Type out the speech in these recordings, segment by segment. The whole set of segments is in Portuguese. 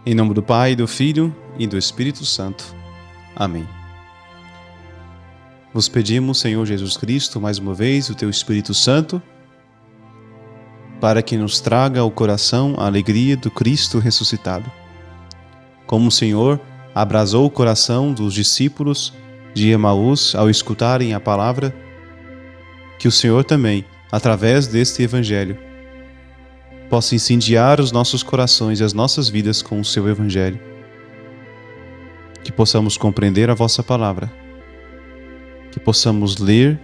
Em nome do Pai, do Filho e do Espírito Santo. Amém. Vos pedimos, Senhor Jesus Cristo, mais uma vez, o Teu Espírito Santo, para que nos traga ao coração a alegria do Cristo ressuscitado. Como o Senhor abrasou o coração dos discípulos de Emaús ao escutarem a palavra, que o Senhor também, através deste Evangelho, possa incendiar os nossos corações e as nossas vidas com o Seu Evangelho. Que possamos compreender a vossa palavra. Que possamos ler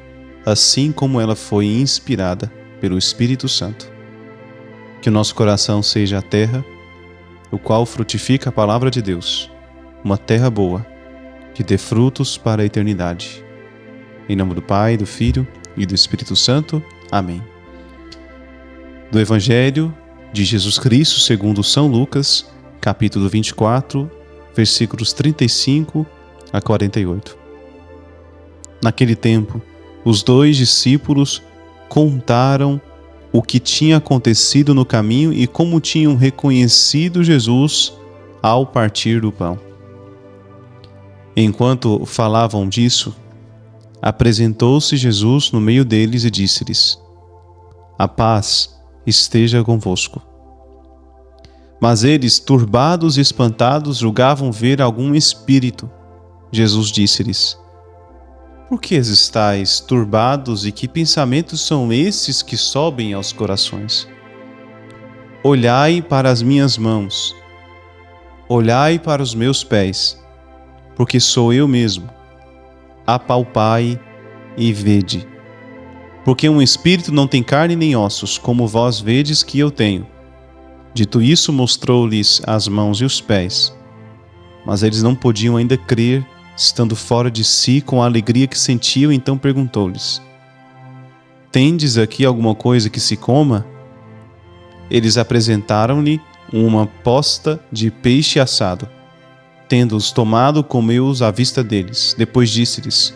assim como ela foi inspirada pelo Espírito Santo. Que o nosso coração seja a terra, o qual frutifica a palavra de Deus, uma terra boa, que dê frutos para a eternidade. Em nome do Pai, do Filho e do Espírito Santo. Amém. Do Evangelho de Jesus Cristo segundo São Lucas, capítulo 24, versículos 35 a 48. Naquele tempo, os 2 discípulos contaram o que tinha acontecido no caminho e como tinham reconhecido Jesus ao partir do pão. Enquanto falavam disso, apresentou-se Jesus no meio deles e disse-lhes: A paz esteja convosco. Mas eles, turbados e espantados, julgavam ver algum espírito. Jesus disse-lhes: Por que estáis turbados e que pensamentos são esses que sobem aos corações? Olhai para as minhas mãos, olhai para os meus pés, porque sou eu mesmo. Apalpai e vede. Porque um espírito não tem carne nem ossos, como vós vedes que eu tenho. Dito isso, mostrou-lhes as mãos e os pés. Mas eles não podiam ainda crer, estando fora de si com a alegria que sentiam, então perguntou-lhes: Tendes aqui alguma coisa que se coma? Eles apresentaram-lhe uma posta de peixe assado. Tendo-os tomado, comeu-os à vista deles. Depois disse-lhes: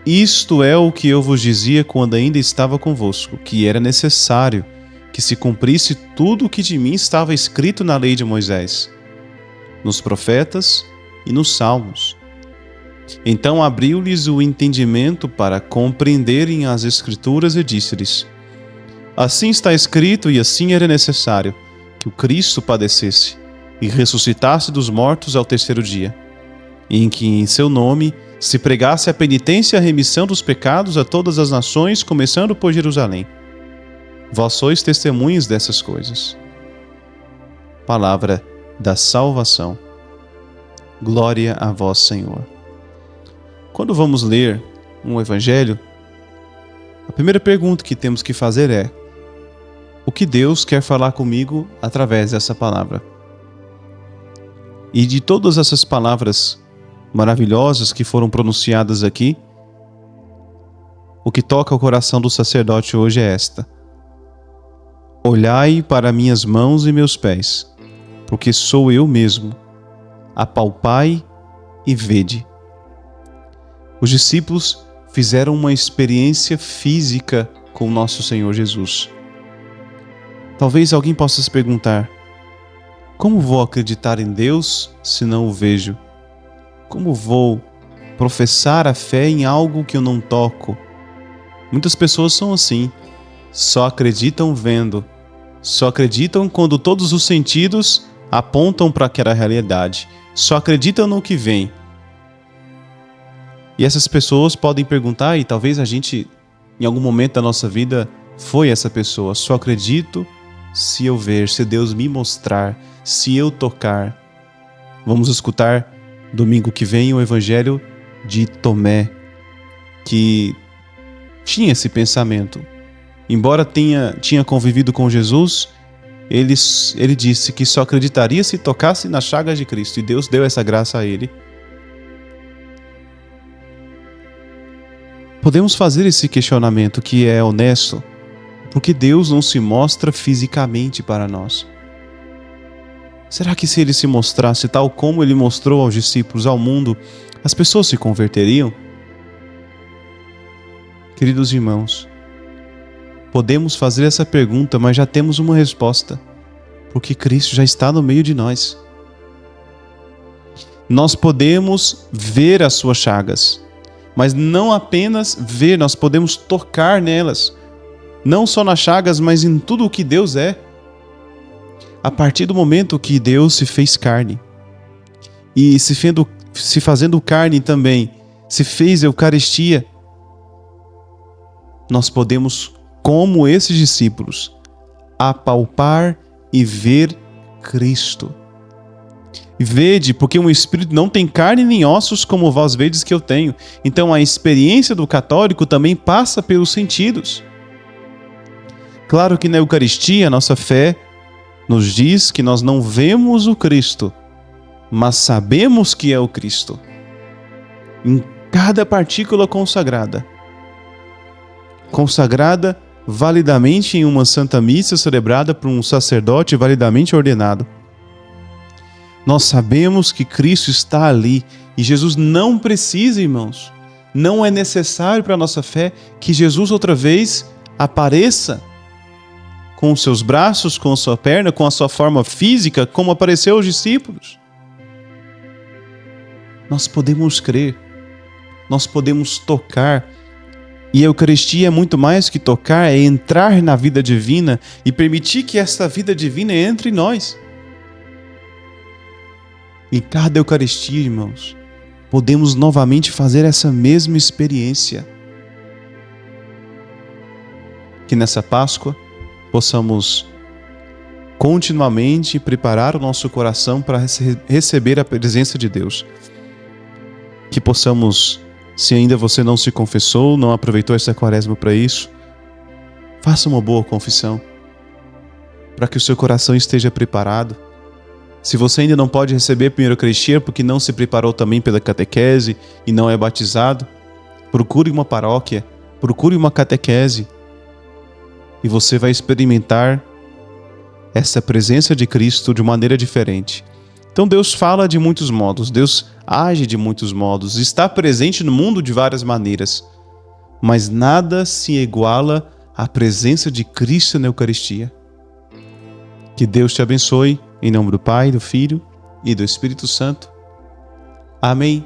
Isto é o que eu vos dizia quando ainda estava convosco, que era necessário que se cumprisse tudo o que de mim estava escrito na lei de Moisés, nos profetas e nos salmos. Então abriu-lhes o entendimento para compreenderem as Escrituras e disse-lhes: Assim está escrito e assim era necessário que o Cristo padecesse e ressuscitasse dos mortos ao terceiro dia, e em que em seu nome se pregasse a penitência e a remissão dos pecados a todas as nações, começando por Jerusalém. Vós sois testemunhas dessas coisas. Palavra da salvação. Glória a vós, Senhor. Quando vamos ler um evangelho, a primeira pergunta que temos que fazer é: o que Deus quer falar comigo através dessa palavra? E de todas essas palavras maravilhosas que foram pronunciadas aqui, o que toca o coração do sacerdote hoje é esta: Olhai para minhas mãos e meus pés, porque sou eu mesmo. Apalpai e vede. Os discípulos fizeram uma experiência física com o nosso Senhor Jesus. Talvez alguém possa se perguntar: como vou acreditar em Deus se não o vejo? Como vou professar a fé em algo que eu não toco? Muitas pessoas são assim, só acreditam vendo, só acreditam quando todos os sentidos apontam para aquela realidade, só acreditam no que vem. E essas pessoas podem perguntar, e talvez a gente, em algum momento da nossa vida, foi essa pessoa: só acredito se eu ver, se Deus me mostrar, se eu tocar. Vamos escutar domingo que vem o Evangelho de Tomé, que tinha esse pensamento. Embora tinha convivido com Jesus, ele disse que só acreditaria se tocasse nas chagas de Cristo, e Deus deu essa graça a ele. Podemos fazer esse questionamento que é honesto, porque Deus não se mostra fisicamente para nós. Será que se ele se mostrasse tal como ele mostrou aos discípulos, ao mundo, as pessoas se converteriam? Queridos irmãos, podemos fazer essa pergunta, mas já temos uma resposta, porque Cristo já está no meio de nós. Nós podemos ver as suas chagas, mas não apenas ver, nós podemos tocar nelas. Não só nas chagas, mas em tudo o que Deus é. A partir do momento que Deus se fez carne, e se fazendo carne também, se fez Eucaristia, nós podemos, como esses discípulos, apalpar e ver Cristo. Vede, porque um espírito não tem carne nem ossos como vós vedes que eu tenho. Então a experiência do católico também passa pelos sentidos. Claro que na Eucaristia a nossa fé nos diz que nós não vemos o Cristo, mas sabemos que é o Cristo. Em cada partícula consagrada validamente em uma Santa Missa celebrada por um sacerdote validamente ordenado. Nós sabemos que Cristo está ali e Jesus não precisa, irmãos, não é necessário para a nossa fé que Jesus outra vez apareça com os seus braços, com a sua perna, com a sua forma física, como apareceu aos discípulos. Nós podemos crer, nós podemos tocar. E a Eucaristia é muito mais que tocar, é entrar na vida divina e permitir que essa vida divina entre em nós. Em cada Eucaristia, irmãos, podemos novamente fazer essa mesma experiência. Que nessa Páscoa possamos continuamente preparar o nosso coração para receber a presença de Deus. Que possamos, se ainda você não se confessou, não aproveitou essa quaresma para isso, faça uma boa confissão, para que o seu coração esteja preparado. Se você ainda não pode receber a primeira Eucaristia porque não se preparou também pela catequese e não é batizado, procure uma paróquia, procure uma catequese e você vai experimentar essa presença de Cristo de maneira diferente. Então Deus fala de muitos modos, Deus age de muitos modos, está presente no mundo de várias maneiras, mas nada se iguala à presença de Cristo na Eucaristia. Que Deus te abençoe, em nome do Pai, do Filho e do Espírito Santo. Amém.